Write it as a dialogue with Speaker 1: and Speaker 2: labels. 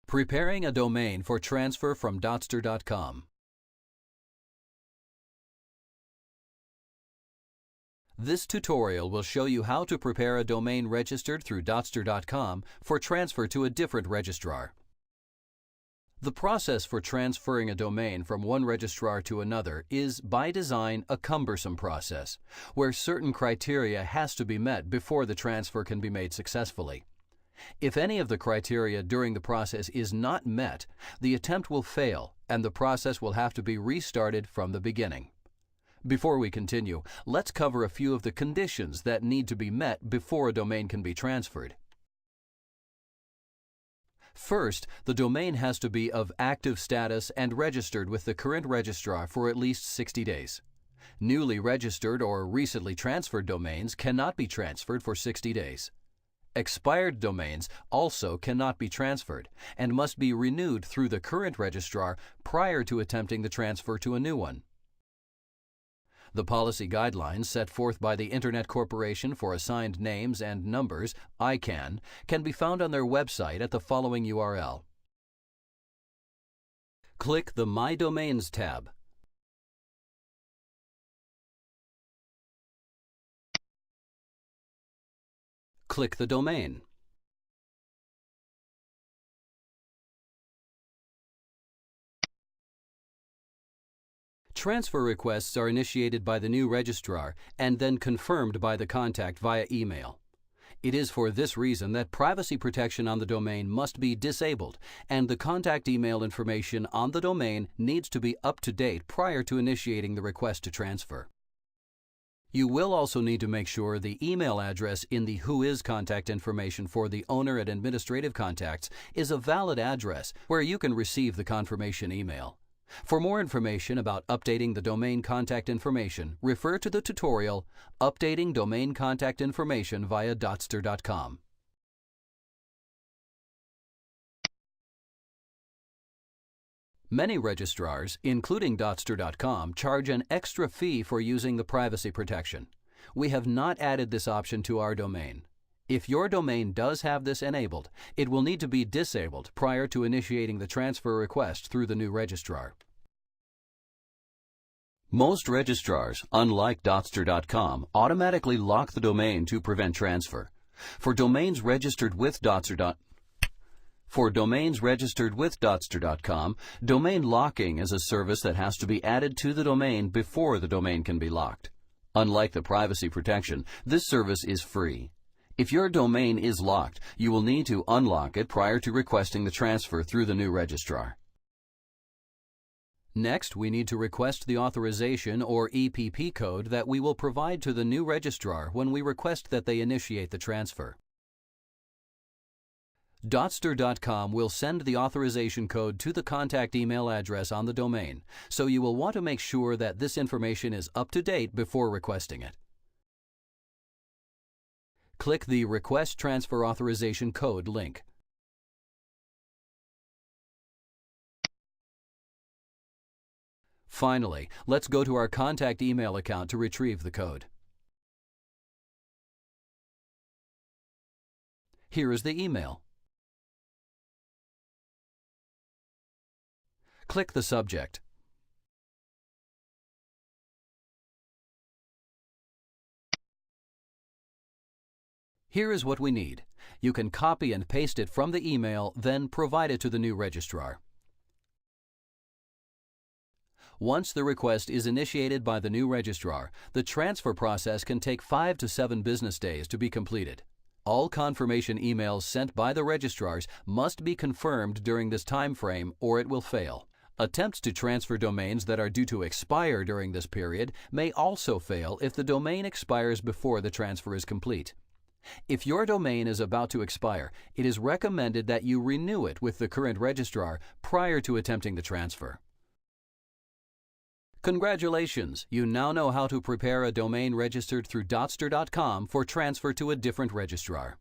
Speaker 1: Preparing a domain for transfer from Dotster.com. This tutorial will show you how to prepare a domain registered through Dotster.com for transfer to a different registrar. The process for transferring a domain from one registrar to another is, by design, a cumbersome process, where certain criteria has to be met before the transfer can be made successfully. If any of the criteria during the process is not met, the attempt will fail and the process will have to be restarted from the beginning. Before we continue, let's cover a few of the conditions that need to be met before a domain can be transferred. First, the domain has to be of active status and registered with the current registrar for at least 60 days. Newly registered or recently transferred domains cannot be transferred for 60 days. Expired domains also cannot be transferred and must be renewed through the current registrar prior to attempting the transfer to a new one. The policy guidelines set forth by the Internet Corporation for Assigned Names and Numbers, ICANN, can be found on their website at the following URL. Click the My Domains tab. Click the domain. Transfer requests are initiated by the new registrar and then confirmed by the contact via email. It is for this reason that privacy protection on the domain must be disabled, and the contact email information on the domain needs to be up to date prior to initiating the request to transfer. You will also need to make sure the email address in the Whois contact information for the owner and administrative contacts is a valid address where you can receive the confirmation email. For more information about updating the domain contact information, refer to the tutorial Updating Domain Contact Information via Dotster.com. Many registrars, including Dotster.com, charge an extra fee for using the privacy protection. We have not added this option to our domain. If your domain does have this enabled, it will need to be disabled prior to initiating the transfer request through the new registrar. Most registrars, unlike Dotster.com, automatically lock the domain to prevent transfer. For domains registered with Dotster.com, domain locking is a service that has to be added to the domain before the domain can be locked. Unlike the privacy protection, this service is free. If your domain is locked, you will need to unlock it prior to requesting the transfer through the new registrar. Next, we need to request the authorization or EPP code that we will provide to the new registrar when we request that they initiate the transfer. Dotster.com will send the authorization code to the contact email address on the domain, so you will want to make sure that this information is up to date before requesting it. Click the Request Transfer Authorization Code link. Finally, let's go to our contact email account to retrieve the code. Here is the email. Click the subject. Here is what we need. You can copy and paste it from the email, then provide it to the new registrar. Once the request is initiated by the new registrar, the transfer process can take 5 to 7 business days to be completed. All confirmation emails sent by the registrars must be confirmed during this time frame or it will fail. Attempts to transfer domains that are due to expire during this period may also fail if the domain expires before the transfer is complete. If your domain is about to expire, it is recommended that you renew it with the current registrar prior to attempting the transfer. Congratulations! You now know how to prepare a domain registered through Dotster.com for transfer to a different registrar.